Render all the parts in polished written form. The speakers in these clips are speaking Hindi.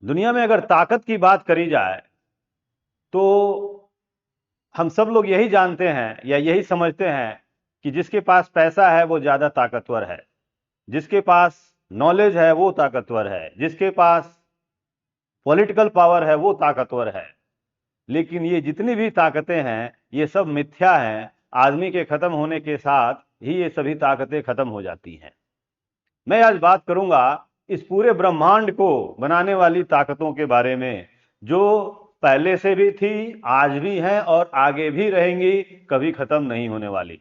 दुनिया में अगर ताकत की बात करी जाए तो हम सब लोग यही जानते हैं या यही समझते हैं कि जिसके पास पैसा है वो ज्यादा ताकतवर है, जिसके पास नॉलेज है वो ताकतवर है, जिसके पास पॉलिटिकल पावर है वो ताकतवर है। लेकिन ये जितनी भी ताकतें हैं ये सब मिथ्या हैं। आदमी के खत्म होने के साथ ही ये सभी ताकतें खत्म हो जाती हैं। मैं आज बात करूंगा इस पूरे ब्रह्मांड को बनाने वाली ताकतों के बारे में, जो पहले से भी थी, आज भी हैं और आगे भी रहेंगी, कभी खत्म नहीं होने वाली।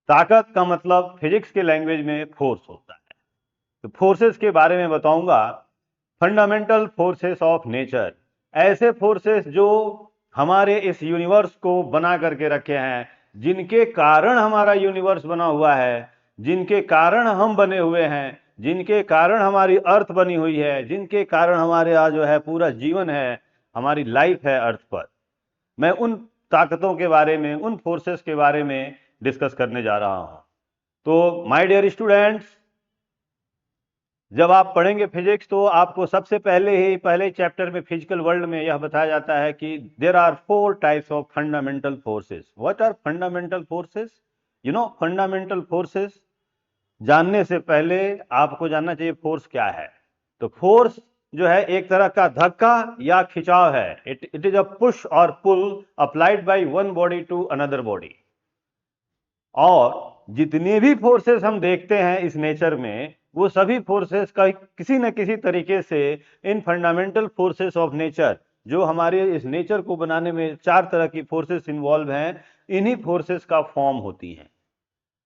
ताकत का मतलब फिजिक्स के लैंग्वेज में फोर्स होता है। तो फोर्सेस के बारे में बताऊंगा। फंडामेंटल फोर्सेस ऑफ नेचर, ऐसे फोर्सेस जो हमारे इस यूनिवर्स को बना करके रखे हैं, जिनके कारण हमारा यूनिवर्स बना हुआ है, जिनके कारण हम बने हुए हैं, जिनके कारण हमारी अर्थ बनी हुई है, जिनके कारण हमारे यहाँ जो है पूरा जीवन है, हमारी लाइफ है अर्थ पर। मैं उन ताकतों के बारे में, उन फोर्सेस के बारे में डिस्कस करने जा रहा हूं। तो माय डियर स्टूडेंट्स, जब आप पढ़ेंगे फिजिक्स तो आपको सबसे पहले चैप्टर में फिजिकल वर्ल्ड में यह बताया जाता है कि there are 4 types of fundamental forces. What are fundamental forces? Fundamental forces जानने से पहले आपको जानना चाहिए फोर्स क्या है। तो फोर्स जो है एक तरह का धक्का या खिंचाव है। इट इज अ पुश और pull applied by one body to another body. और जितनी भी फोर्सेस हम देखते हैं इस नेचर में, वो सभी फोर्सेस का किसी न किसी तरीके से इन फंडामेंटल फोर्सेस ऑफ नेचर, जो हमारे इस नेचर को बनाने में 4 तरह की फोर्सेस इन्वॉल्व हैं, इन्हीं फोर्सेस का फॉर्म होती हैं।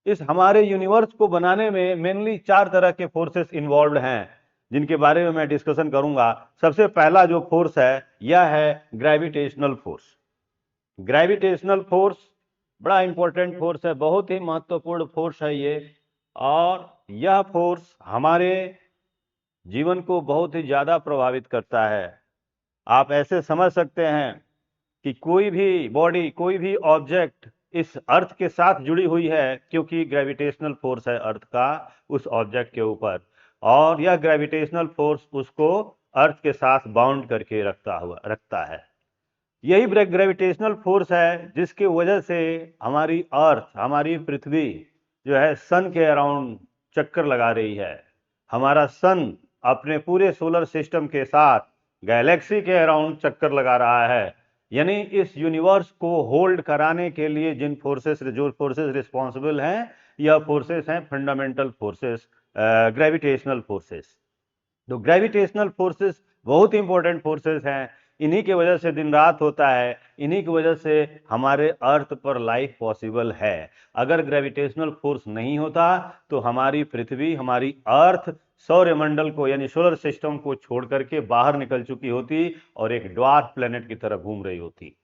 इस हमारे यूनिवर्स को बनाने में मेनली 4 तरह के फोर्सेस इन्वॉल्व हैं, जिनके बारे में मैं डिस्कशन करूंगा। सबसे पहला जो फोर्स है यह है ग्रेविटेशनल फोर्स। ग्रेविटेशनल फोर्स बड़ा इंपॉर्टेंट फोर्स है, बहुत ही महत्वपूर्ण फोर्स है ये। और यह फोर्स हमारे जीवन को बहुत ही ज्यादा प्रभावित करता है। आप ऐसे समझ सकते हैं कि कोई भी बॉडी, कोई भी ऑब्जेक्ट इस अर्थ के साथ जुड़ी हुई है, क्योंकि ग्रेविटेशनल फोर्स है अर्थ का उस ऑब्जेक्ट के ऊपर। और यह ग्रेविटेशनल फोर्स उसको अर्थ के साथ बाउंड करके रखता है। यही ग्रेविटेशनल फोर्स है जिसकी वजह से हमारी अर्थ, हमारी पृथ्वी जो है सन के अराउंड चक्कर लगा रही है। हमारा सन अपने पूरे सोलर सिस्टम के साथ गैलेक्सी के अराउंड चक्कर लगा रहा है। यानी इस यूनिवर्स को होल्ड कराने के लिए जो फोर्सेस रिस्पॉन्सिबल हैं, यह फोर्सेस हैं फंडामेंटल फोर्सेस, ग्रेविटेशनल फोर्सेस। तो ग्रेविटेशनल फोर्सेस बहुत इंपॉर्टेंट फोर्सेस हैं। इन्हीं की वजह से दिन रात होता है, इन्हीं की वजह से हमारे अर्थ पर लाइफ पॉसिबल है। अगर ग्रेविटेशनल फोर्स नहीं होता तो हमारी पृथ्वी, हमारी अर्थ सौरमंडल को यानी सोलर सिस्टम को छोड़ करके बाहर निकल चुकी होती और एक ड्वार्फ प्लेनेट की तरह घूम रही होती।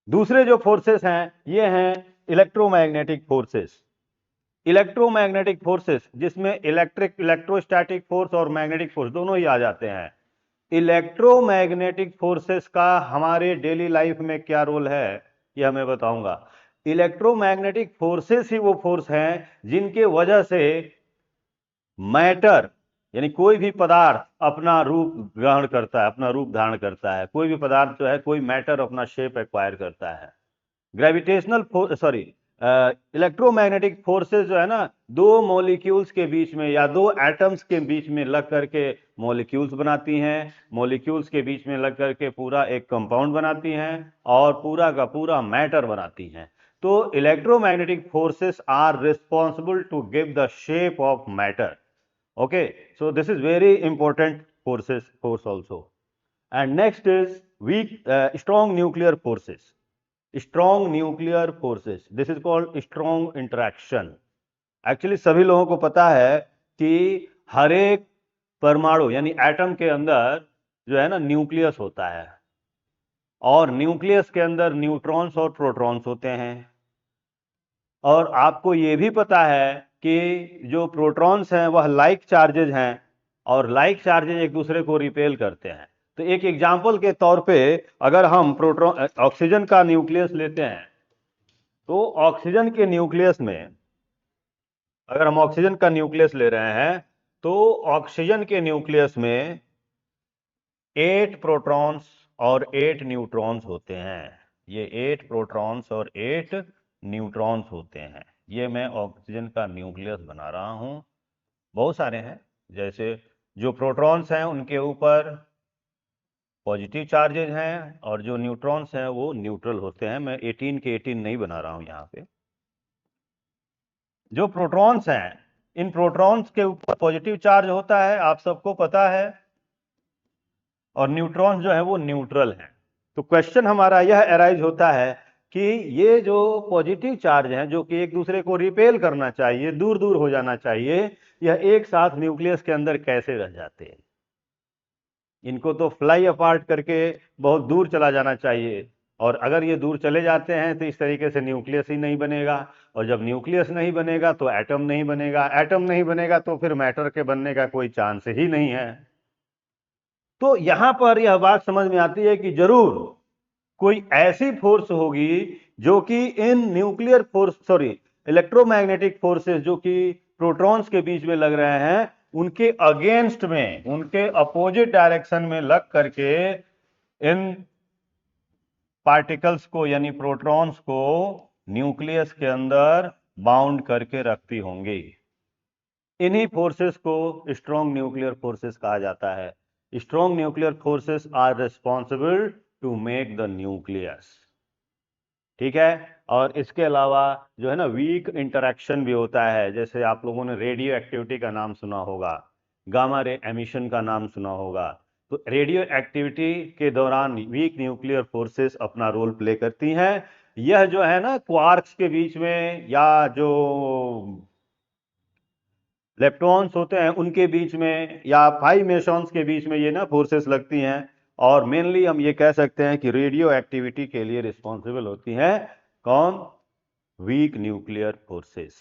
दूसरे जो फोर्सेस हैं ये हैं इलेक्ट्रोमैग्नेटिक फोर्सेस। इलेक्ट्रोमैग्नेटिक फोर्सेस, जिसमें इलेक्ट्रोस्टैटिक फोर्स और मैग्नेटिक फोर्स दोनों ही आ जाते हैं। इलेक्ट्रोमैग्नेटिक फोर्सेस का हमारे डेली लाइफ में क्या रोल है यह मैं बताऊंगा। इलेक्ट्रोमैग्नेटिक फोर्सेस ही वो फोर्स हैं जिनके वजह से मैटर यानी कोई भी पदार्थ अपना रूप ग्रहण करता है, अपना रूप धारण करता है। कोई भी पदार्थ जो है, कोई मैटर अपना शेप एक्वायर करता है। Gravitational force, sorry, electromagnetic forces जो है ना, दो मॉलिक्यूल्स के बीच में या दो एटम्स के बीच में लग करके मॉलिक्यूल्स बनाती हैं। मॉलिक्यूल्स के बीच में लग करके पूरा एक कंपाउंड बनाती हैं और पूरा का पूरा मैटर बनाती हैं। तो electromagnetic forces are responsible to give the shape of matter. Okay, so this is very important force also. And next is strong nuclear forces. Strong nuclear forces, this is called strong interaction. Actually सभी लोगों को पता है कि हर एक परमाणु यानी एटम के अंदर जो है ना न्यूक्लियस होता है, और न्यूक्लियस के अंदर न्यूट्रॉन्स और प्रोटॉन्स होते हैं। और आपको ये भी पता है कि जो प्रोटॉन्स हैं वह लाइक चार्जेज हैं, और लाइक चार्जेज एक दूसरे को रिपेल करते हैं। तो एक एग्जांपल के तौर पे अगर हम प्रोटॉन ऑक्सीजन का न्यूक्लियस लेते हैं, तो ऑक्सीजन के न्यूक्लियस में, अगर हम ऑक्सीजन का न्यूक्लियस ले रहे हैं, तो ऑक्सीजन के न्यूक्लियस में 8 प्रोटॉन्स और 8 न्यूट्रॉन्स होते हैं। ये 8 प्रोटॉन्स और 8 न्यूट्रॉन्स होते हैं। ये मैं ऑक्सीजन का न्यूक्लियस बना रहा हूं। बहुत सारे हैं, जैसे जो प्रोटॉन्स हैं उनके ऊपर पॉजिटिव चार्जेज हैं और जो न्यूट्रॉन्स हैं वो न्यूट्रल होते हैं। मैं 18 के 18 नहीं बना रहा हूं यहाँ पे। जो प्रोटॉन्स हैं, इन प्रोटॉन्स के ऊपर पॉजिटिव चार्ज होता है, आप सबको पता है, और न्यूट्रॉन्स जो है वो न्यूट्रल हैं। तो क्वेश्चन हमारा यह अराइज होता है कि ये जो पॉजिटिव चार्ज हैं जो कि एक दूसरे को रिपेल करना चाहिए, दूर दूर हो जाना चाहिए, यह एक साथ न्यूक्लियस के अंदर कैसे रह जाते हैं? इनको तो फ्लाई अपार्ट करके बहुत दूर चला जाना चाहिए, और अगर ये दूर चले जाते हैं तो इस तरीके से न्यूक्लियस ही नहीं बनेगा, और जब न्यूक्लियस नहीं बनेगा तो एटम नहीं बनेगा, एटम नहीं बनेगा तो फिर मैटर के बनने का कोई चांस ही नहीं है। तो यहां पर यह बात समझ में आती है कि जरूर कोई ऐसी फोर्स होगी जो कि in nuclear force electromagnetic forces जो कि प्रोटॉन्स के बीच में लग रहे हैं, उनके अगेंस्ट में, उनके अपोजिट डायरेक्शन में लग करके इन पार्टिकल्स को यानी प्रोटॉन्स को न्यूक्लियस के अंदर बाउंड करके रखती होंगी। इन्हीं फोर्सेस को स्ट्रॉन्ग न्यूक्लियर फोर्सेस कहा जाता है। Strong nuclear forces are responsible to make the nucleus. ठीक है। और इसके अलावा जो है ना, वीक इंटरेक्शन भी होता है। जैसे आप लोगों ने रेडियो एक्टिविटी का नाम सुना होगा, गामा रे एमिशन का नाम सुना होगा। तो रेडियो एक्टिविटी के दौरान वीक न्यूक्लियर फोर्सेस अपना रोल प्ले करती हैं। यह जो है ना, क्वार्क्स के बीच में या जो लेप्टॉन्स होते हैं उनके बीच में या 5 मेसॉन्स के बीच में ये ना फोर्सेस लगती हैं। और मेनली हम ये कह सकते हैं कि रेडियो एक्टिविटी के लिए रिस्पॉन्सिबल होती हैं कौन? Weak nuclear forces.